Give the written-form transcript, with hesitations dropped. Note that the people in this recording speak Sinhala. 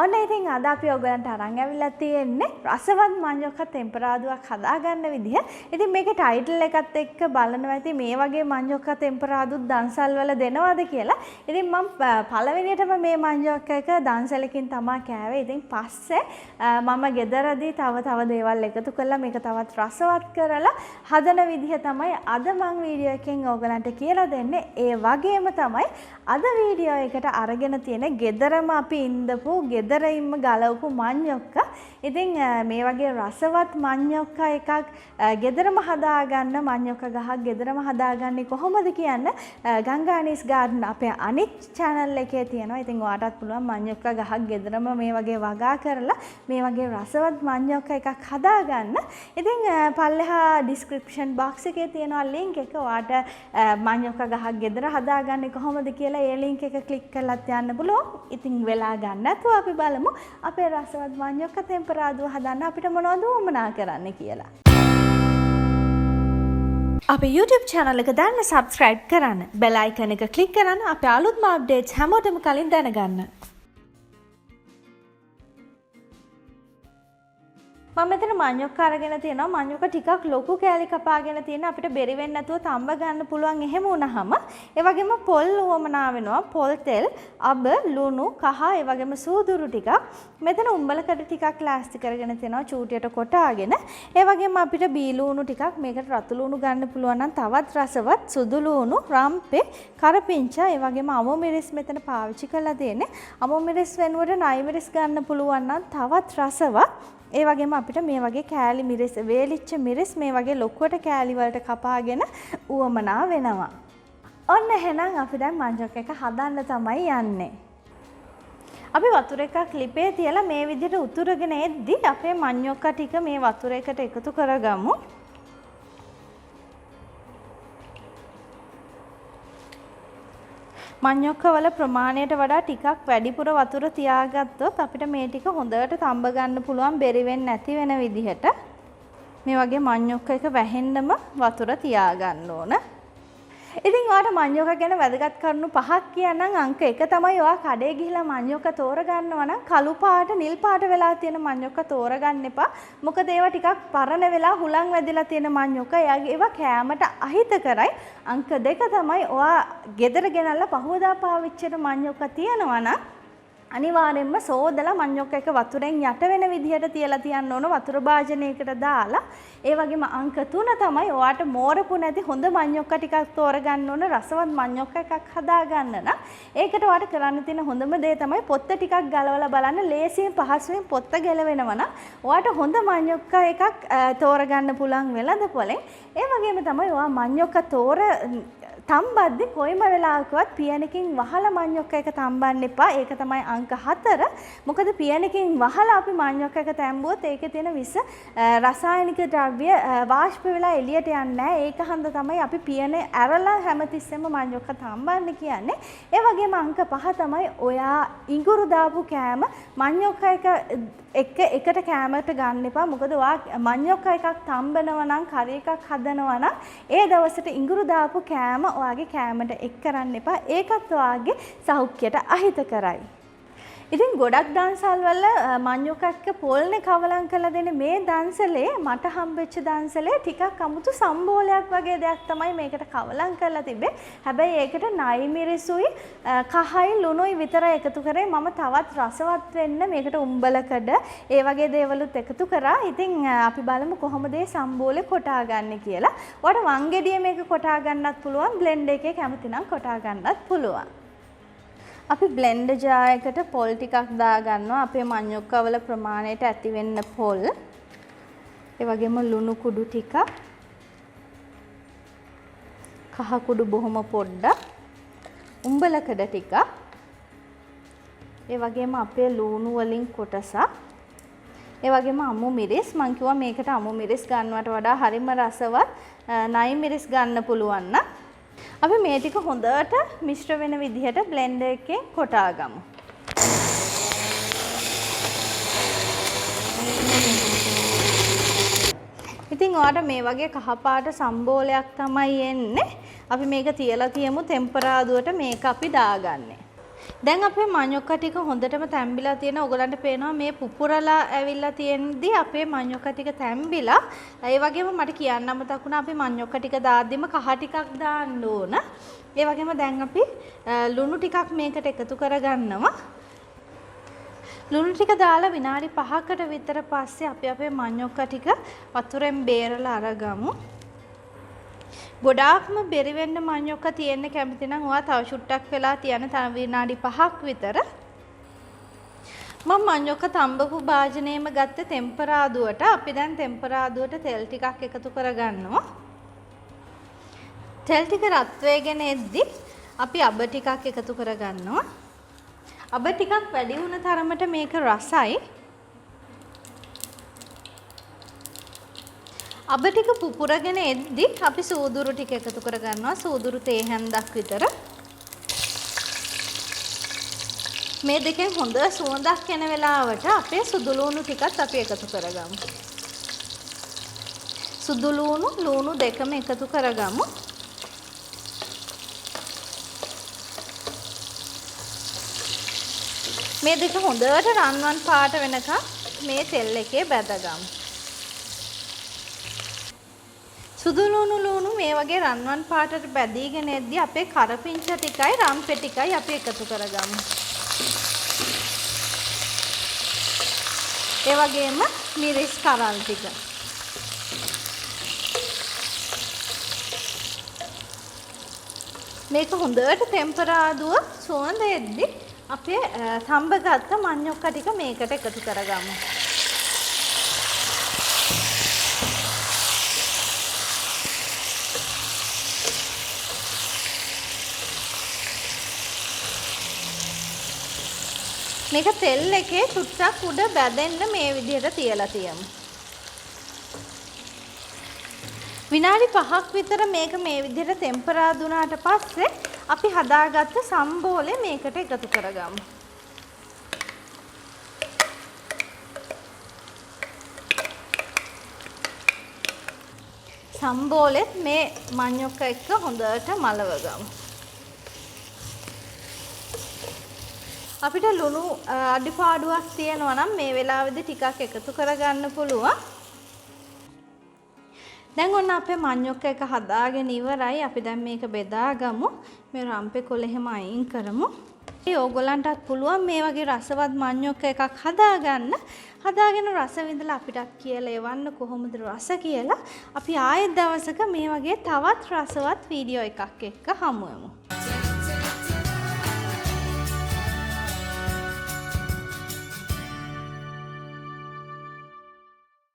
ඔන්න ඉතින් අද අපි ඔයගලන්ට අරන් ඇවිල්ලා තියෙන්නේ රසවත් මඤ්ඤොක්ක ටෙම්පරාදුවක් හදාගන්න විදිහ. ඉතින් මේකේ ටයිටල් එකත් එක්ක බලනවා ඇති මේ වගේ මඤ්ඤොක්ක ටෙම්පරාදුත් දන්සල් වල දෙනවද කියලා. ඉතින් මම පළවෙනියටම මේ මඤ්ඤොක්ක එක දන්සලකින් තමයි කෑවේ. ඉතින් පස්සේ මම ගෙදරදී තව දේවල් එකතු කරලා මේක තවත් රසවත් කරලා හදන විදිහ තමයි අද මම වීඩියෝ එකෙන් ඔයගලන්ට කියලා දෙන්නේ. ඒ වගේම තමයි අද වීඩියෝ එකට අරගෙන තියෙන ගෙදරම අපි ඉඳපු ගෙදරින්ම ගලවපු මඤ්ඤොක්ක. ඉතින් මේ වගේ රසවත් මඤ්ඤොක්ක එකක් ගෙදරම හදාගන්න මඤ්ඤොක්ක ගහක් ගෙදරම හදාගන්නේ කොහොමද කියන්න ගංගානිස් ගාඩන් අපේ අනිත් channel එකේ තියෙනවා. ඉතින් ඔයාටත් පුළුවන් මඤ්ඤොක්ක ගහක් ගෙදරම මේ වගේ වගා කරලා මේ වගේ රසවත් මඤ්ඤොක්ක එකක් හදාගන්න. ඉතින් පල්ලෙහා description box එකේ තියෙනවා link එක. ඔයාට මඤ්ඤොක්ක ගහක් ගෙදර හදාගන්නේ කොහොමද කියලා ඒ link එක click කරලාත් යන්න පුළුවන්. ඉතින් වෙලා ගන්න නැතුව අපි බලමු අපේ රසවත් මඤ්ඤොක්ක ටෙම්පරාදුව හදන්න අපිට මොනවද වමනා කරන්න කියලා. අපේ YouTube channel එක දැන් subscribe කරන්න. bell icon එක click කරන්න අපේ අලුත්ම updates හැමෝටම කලින් දැනගන්න. මම මෙතන මඤ්ඤොක්ක අරගෙන තියෙනවා. මඤ්ඤොක්ක ටිකක් ලොකු කෑලි කපාගෙන තියෙන අපිට බැරි වෙන්නේ නැතුව තඹ ගන්න පුළුවන් එහෙම වුණාම ඒ වගේම පොල් වමනා වෙනවා. පොල් තෙල්, අබ, ලුණු, කහ, ඒ වගේම සූදුරු ටිකක්. මෙතන උඹලකඩ ටිකක් ලෑස්ති කරගෙන තියෙනවා චූටියට කොටාගෙන. ඒ වගේම අපිට බී ලුණු ටිකක් මේකට රතු ලුණු ගන්න පුළුවන් නම් තවත් රසවත් සුදු ලුණු, රම්පේ, කරපිංචා, ඒ වගේම අමු මිරිස් මෙතන පාවිච්චි කරලා තියෙන්නේ. අමු මිරිස් වෙනුවට නයි මිරිස් ගන්න පුළුවන් නම් තවත් රසවත්. ඒ වගේම අපිට මේ වගේ කෑලි මිරිස් වේලිච්ච මිරිස් මේ වගේ ලොකුවට කෑලි වලට කපාගෙන උවමනා වෙනවා. ඔන්න එහෙනම් අපි දැන් මඤ්ඤොක්ක එක හදන්න තමයි යන්නේ. අපි වතුර එකක් ලිපේ තියලා මේ විදිහට උතුරගෙන එද්දි අපේ මඤ්ඤොක්ක ටික මේ වතුර එකට එකතු කරගමු. මඤ්ඤොක්ක වල ප්‍රමාණයට වඩා ටිකක් වැඩිපුර වතුර තියාගත්තොත් අපිට මේ ටික හොඳට තඹ ගන්න පුළුවන් බැරි වෙන්නේ නැති වෙන විදිහට මේ වගේ මඤ්ඤොක්ක එක වැහෙන්නම වතුර තියාගන්න ඕන. ඉතින් ඔයාලට මඤ්ඤොක්ක ගැන වැදගත් කරුණු 5ක් කියන්නම්. අංක 1 තමයි ඔයා කඩේ ගිහිලා මඤ්ඤොක්ක තෝරගන්නවා නම් කළු පාට නිල් පාට වෙලා තියෙන මඤ්ඤොක්ක තෝරගන්න එපා. මොකද ඒවා ටිකක් පරණ වෙලා හුලං වැදිලා තියෙන මඤ්ඤොක්ක. ඒවා කෑමට අහිත කරයි. අංක 2 තමයි ඔයා ගෙදර ගෙනල්ලා පහවදා පාවිච්චිට මඤ්ඤොක්ක තියනවා නම් අනිවාර්යෙන්ම සෝදලා මඤ්ඤොක්ක එක වතුරෙන් යට වෙන විදිහට තියලා තියන්න ඕන වතුර භාජනයකට දාලා. ඒ වගේම අංක 3 තමයි ඔයාට මෝරපු නැති හොඳ මඤ්ඤොක්ක ටිකක් තෝරගන්න ඕන රසවත් මඤ්ඤොක්ක එකක් හදාගන්න නම් ඒකට ඔයාට කරන්න තියෙන හොඳම දේ තමයි පොත්ත ටිකක් ගලවලා බලන්න. ලේසියෙන් පහසුවෙන් පොත්ත ගැලවෙනවා නම් ඔයාට හොඳ මඤ්ඤොක්ක එකක් තෝරගන්න පුළුවන් වෙලඳ පොලෙන්. ඒ වගේම තමයි ඔයා මඤ්ඤොක්ක තම්බද්දි කොයිම වෙලාවකවත් පියනකින් වහලා මඤ්ඤොක්ක එක තම්බන්න එපා. ඒක තමයි අංක 4. මොකද පියනකින් වහලා අපි මඤ්ඤොක්ක එක තැම්බුවොත් ඒකේ තියෙන විස රසායනික ද්‍රව්‍ය වාෂ්ප වෙලා එළියට යන්නේ නැහැ. ඒක හන්ද තමයි අපි පියනේ ඇරලා හැමතිස්සෙම මඤ්ඤොක්ක තම්බන්න කියන්නේ. ඒ වගේම අංක 5 තමයි ඔයා ඉඟුරු දාපු කෑම මඤ්ඤොක්ක එක එකට කෑමට ගන්න එපා. මොකද ඔයා මඤ්ඤොක්ක එකක් තම්බනවා නම් කරි එකක් හදනවා නම් ඒ දවසට ඉඟුරු දාපු කෑම ඔයාගේ කෑමට එක් කරන්න එපා. ඒකත් ඔයාගේ සෞඛ්‍යයට අහිත කරයි. ඉතින් ගොඩක් දන්සල් වල මඤ්ඤොක්ක එක්ක පොල්නේ කවලම් කරලා දෙන මේ දන්සලේ මට හම්බෙච්ච දන්සලේ ටිකක් අමුතු සම්බෝලයක් වගේ දෙයක් තමයි මේකට කවලම් කරලා තිබ්බේ. හැබැයි ඒකට නයි මිරිසුයි කහයි ලුණුයි විතරයි එකතු කරේ. මම තවත් රසවත් වෙන්න මේකට උම්බලකඩ ඒ වගේ දේවලුත් එකතු කරා. ඉතින් අපි බලමු කොහොමද මේ සම්බෝලේ කොටා ගන්න කියලා. ඔයාලට වංගෙඩිය මේක කොටා ගන්නත් පුළුවන්. බ්ලෙන්ඩර් එකේ කැමති නම් කොටා ගන්නත් පුළුවන්. අපි බ්ලෙන්ඩර් ජාර් එකට පොල් ටිකක් දා ගන්නවා. අපේ මඤ්ඤොක්ක වල ප්‍රමාණයට ඇති වෙන්න පොල්. ඒ වගේම ලුණු කුඩු ටිකක්. කහ කුඩු බොහොම පොඩ්ඩක්. උම්බලකඩ ටිකක්. ඒ වගේම අපේ ලුණු වලින් කොටසක්. ඒ වගේම අමු මිරිස්. මං කිව්වා මේකට අමු මිරිස් ගන්නවට වඩා හරිම රසවත් නයි මිරිස් ගන්න පුළුවන් නම් අපි මේ ටික හොඳට මිශ්‍ර වෙන විදිහට බ්ලෙන්ඩර් එකේ කොටා ගමු. ඉතින් ඔයාලට මේ වගේ කහපාට සම්බෝලයක් තමයි එන්නේ. අපි මේක තියලා තියමු ටෙම්පරාදුවට මේක අපි දාගන්නේ. දැන් අපේ මඤ්ඤොක්ක ටික හොඳටම තැම්බිලා තියෙනවා. ඔයගලන්ට පේනවා මේ පුපුරලා ඇවිල්ලා තියෙනදී අපේ මඤ්ඤොක්ක ටික තැම්බිලා. ඒ වගේම මට කියන්න අමතක වුණා අපි මඤ්ඤොක්ක ටික දාද්දිම කහ ටිකක් දාන්න ඕන. ඒ වගේම දැන් අපි ලුණු ටිකක් මේකට එකතු කරගන්නවා. ලුණු ටික දාලා විනාඩි 5කට විතර පස්සේ අපි අපේ මඤ්ඤොක්ක ටික වතුරෙන් බේරලා අරගමු. ගොඩාක්ම බෙරි වෙන්න මඤ්ඤොක්ක තියෙන්න කැමති නම් ඔයා තව චුට්ටක් වෙලා තියන තව විනාඩි 5ක් විතර. මම මඤ්ඤොක්ක තඹපු භාජනයේම ගත්ත ටෙම්පරාදුවට අපි දැන් ටෙම්පරාදුවට තෙල් ටිකක් එකතු කරගන්නවා. තෙල් ටික රත් වෙගෙන එද්දි අපි අබ ටිකක් එකතු කරගන්නවා. අබ ටිකක් වැඩි වුණ තරමට මේක රසයි. අබ ටික පුපුරගෙන එද්දි අපි සූදුරු ටික එකතු කරගන්නවා. සූදුරු තේ හැන්දක් විතර. මේ දෙකෙන් හොඳ සුවඳක් එන වෙලාවට අපේ සුදු ලූණු ටිකත් අපි එකතු කරගමු. සුදු ලූණු ලූණු දෙකම එකතු කරගමු. මේ දෙක හොඳට රන්වන් පාට වෙනකම් මේ තෙල් එකේ බැදගමු. සුදු ලූණු මේ වගේ රන්වන් පාටට බැදීගෙන එද්දී අපේ කරපිංච ටිකයි රම්පෙ ටිකයි අපි එකතු කරගමු. ඒ වගේම මිරිස් කරල් ටික. මේක හොඳට ටෙම්පරාදුව සුවඳ එද්දී අපේ තඹගත්ත මඤ්ඤොක්ක ටික මේකට එකතු කරගමු. මේක තෙල් එකේ චුට්ටක් උඩ බැදෙන්න මේ විදිහට තියලා තියමු. විනාඩි 5ක් විතර මේක මේ විදිහට ටෙම්පරාදු වුණාට පස්සේ අපි හදාගත්ත සම්බෝලේ මේකට එකතු කරගමු. සම්බෝලෙත් මේ මඤ්ඤොක්ක එක්ක හොඳට මලවගමු. අපිට ලුණු අඩිපාඩුවක් තියෙනවා නම් මේ වෙලාවේදී ටිකක් එකතු කරගන්න පුළුවන්. දැන් ඔන්න අපේ මඤ්ඤොක්ක එක හදාගෙන ඉවරයි. අපි දැන් මේක බෙදාගමු. මේ රම්පේ කොළ එහෙම අයින් කරමු. ඕගොල්ලන්ටත් පුළුවන් මේ වගේ රසවත් මඤ්ඤොක්ක එකක් හදාගන්න. හදාගෙන රස විඳලා අපිටත් කියලා එවන්න කොහොමද රස කියලා. අපි ආයෙත් දවසක මේ වගේ තවත් රසවත් වීඩියෝ එකක් එක්ක හමු වෙමු.